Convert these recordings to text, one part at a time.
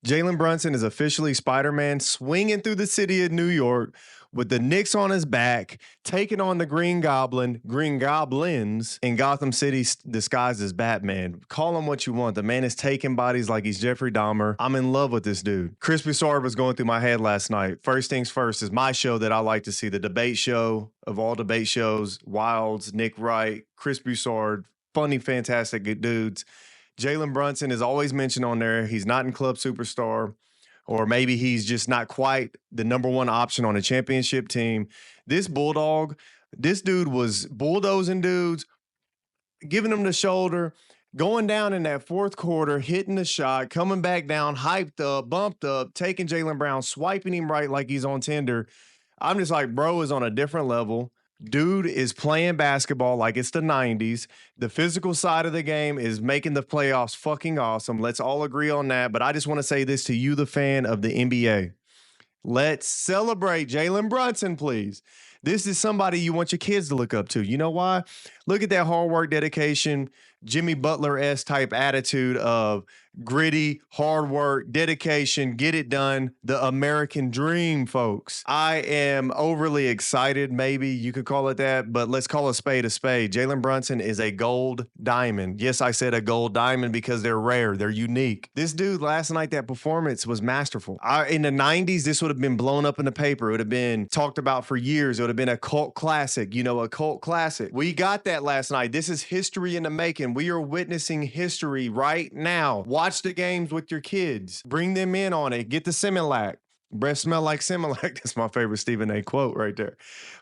Jalen Brunson is officially Spider-Man swinging through the city of New York with the Knicks on his back, taking on the Green Goblins in Gotham City disguised as Batman. Call him what you want. The man is taking bodies like he's Jeffrey Dahmer. I'm in love with this dude. Chris Broussard was going through my head last night. First Things First is my show that I like to see, the debate show of all debate shows. Wilds, Nick Wright, Chris Broussard, funny, fantastic good dudes. Jalen Brunson is always mentioned on there. He's not in Club Superstar, or maybe he's just not quite the number one option on a championship team. This Bulldog, this dude was bulldozing dudes, giving them the shoulder, going down in that fourth quarter, hitting the shot, coming back down, hyped up, bumped up, taking Jaylen Brown, swiping him right like he's on Tinder. I'm just like, bro is on a different level. Dude is playing basketball like it's the 90s. The physical side of the game is making the playoffs fucking awesome. Let's all agree on that. But I just want to say this to you, the fan of the NBA. Let's celebrate Jalen Brunson, please. This is somebody you want your kids to look up to. You know why? Look at that hard work, dedication, Jimmy Butler-esque type attitude of gritty, hard work, dedication, get it done, the American dream, folks. I am overly excited, maybe you could call it that, but let's call a spade a spade. Jalen Brunson is a gold diamond. Yes, I said a gold diamond because they're rare, they're unique. This dude last night, that performance was masterful. In the 90s, this would have been blown up in the paper. It would have been talked about for years. It would have been a cult classic, a cult classic. We got that last night. This is history in the making. We are witnessing history right now. Watch the games with your kids. Bring them in on it. Get the Similac. Breath smell like Similac. That's my favorite Stephen A. quote right there.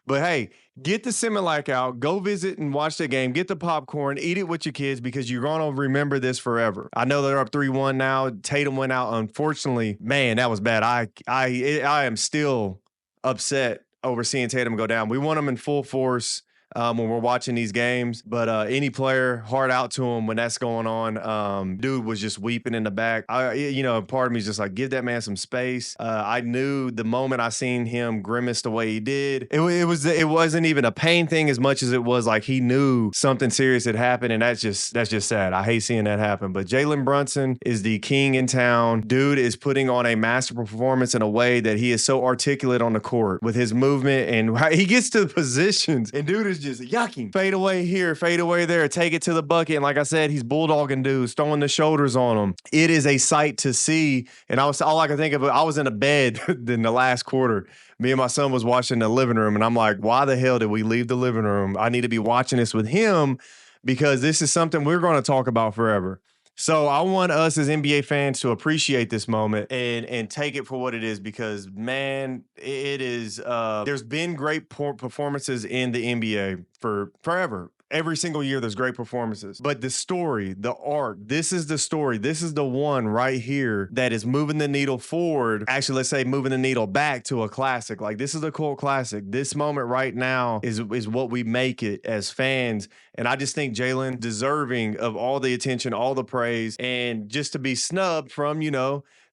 But hey, get the Similac out. Go visit and watch the game. Get the popcorn. Eat it with your kids because you're going to remember this forever. I know they're up 3-1 now. Tatum went out. Unfortunately, man, that was bad. I am still upset over seeing Tatum go down. We want him in full force when we're watching these games, but any player, hard out to him when that's going on. Dude was just weeping in the back. Part of me is just like, give that man some space. I knew the moment I seen him grimace the way he did, it wasn't even a pain thing as much as it was like he knew something serious had happened, and that's just sad. I hate seeing that happen. But Jalen Brunson is the king in town. Dude is putting on a masterful performance in a way that he is so articulate on the court with his movement and how he gets to the positions, and dude is just yucking. Fade away here, fade away there, take it to the bucket. And like I said, he's bulldogging dudes, throwing the shoulders on them. It is a sight to see. And all I could think of, I was in a bed in the last quarter. Me and my son was watching the living room, and I'm like, why the hell did we leave the living room? I need to be watching this with him because this is something we're going to talk about forever. So I want us as NBA fans to appreciate this moment and take it for what it is because, man, it is there's been great performances in the NBA for forever. Every single year there's great performances. But the story, the arc, this is the story. This is the one right here that is moving the needle forward. Actually, let's say moving the needle back to a classic. Like, this is a cult classic. This moment right now is what we make it as fans. And I just think Jalen deserving of all the attention, all the praise, and just to be snubbed from,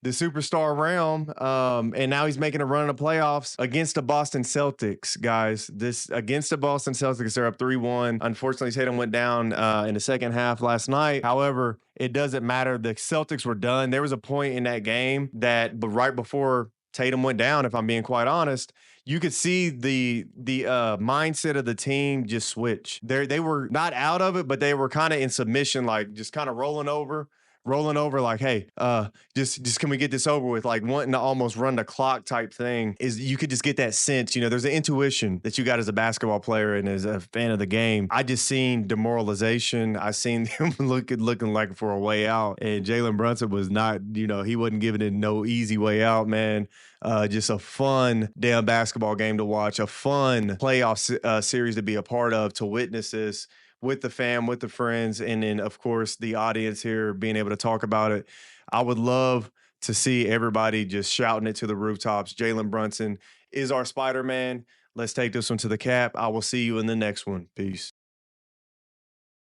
the superstar realm. And now he's making a run in the playoffs against the Boston Celtics, guys. This against the Boston Celtics, they're up 3-1. Unfortunately, Tatum went down in the second half last night. However, it doesn't matter. The Celtics were done. There was a point in that game but right before Tatum went down, if I'm being quite honest, you could see the mindset of the team just switch. They were not out of it, but they were kind of in submission, like just kind of rolling over like, hey, just can we get this over with? Like wanting to almost run the clock type thing. Is you could just get that sense, there's an intuition that you got as a basketball player and as a fan of the game. I just seen demoralization. I seen them looking like for a way out. And Jalen Brunson was not, he wasn't giving it no easy way out, man. Just a fun damn basketball game to watch, a fun playoff series to be a part of, to witness this with the fam, with the friends, and then, of course, the audience here being able to talk about it. I would love to see everybody just shouting it to the rooftops. Jalen Brunson is our Spider-Man. Let's take this one to the cap. I will see you in the next one. Peace.